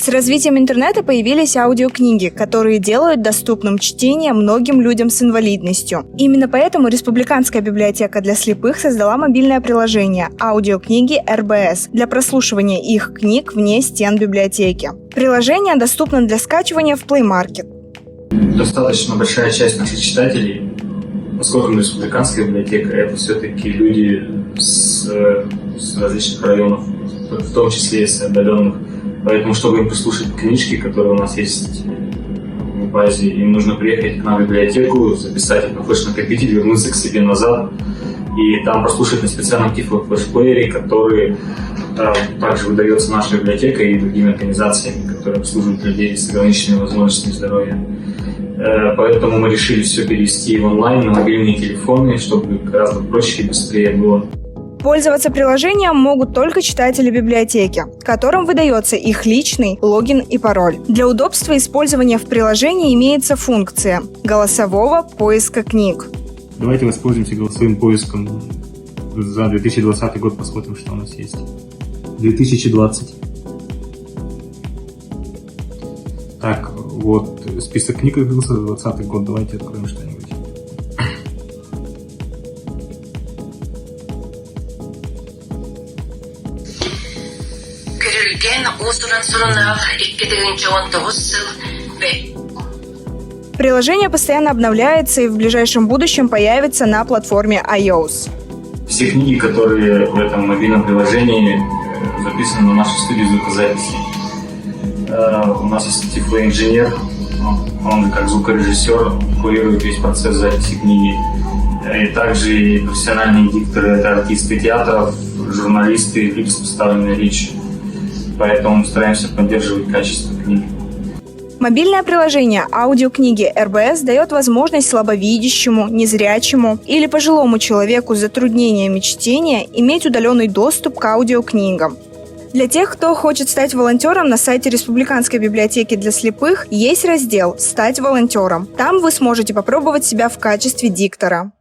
С развитием интернета появились аудиокниги, которые делают доступным чтение многим людям с инвалидностью. Именно поэтому Республиканская библиотека для слепых создала мобильное приложение «Аудиокниги РБС» для прослушивания их книг вне стен библиотеки. Приложение доступно для скачивания в Play Market. Достаточно большая часть наших читателей, поскольку Республиканская библиотека – это все-таки люди с различных районов, в том числе и с отдаленных. Поэтому, чтобы им послушать книжки, которые у нас есть в базе, им нужно приехать к нам в библиотеку, записать их на флеш-накопитель, вернуться к себе назад и там прослушать на специальном тифло-флешплеере, который также выдается нашей библиотекой и другими организациями, которые обслуживают людей с ограниченными возможностями здоровья. Поэтому мы решили все перевести в онлайн на мобильные телефоны, чтобы гораздо проще и быстрее было. Пользоваться приложением могут только читатели библиотеки, которым выдается их личный логин и пароль. Для удобства использования в приложении имеется функция голосового поиска книг. Давайте воспользуемся голосовым поиском за 2020 год, посмотрим, что у нас есть. 2020. Так, вот список книг открылся за 2020 год, давайте откроем что-нибудь. Приложение постоянно обновляется и в ближайшем будущем появится на платформе iOS. Все книги, которые в этом мобильном приложении, записаны на нашей студии звукозаписи. У нас есть тифлоинженер, он как звукорежиссер курирует весь процесс записи книги. И также и профессиональные дикторы, это артисты театров, журналисты, люди с поставленной речью. Поэтому мы стараемся поддерживать качество книг. Мобильное приложение «Аудиокниги РБС» дает возможность слабовидящему, незрячему или пожилому человеку с затруднениями чтения иметь удаленный доступ к аудиокнигам. Для тех, кто хочет стать волонтером, на сайте Республиканской библиотеки для слепых есть раздел «Стать волонтером». Там вы сможете попробовать себя в качестве диктора.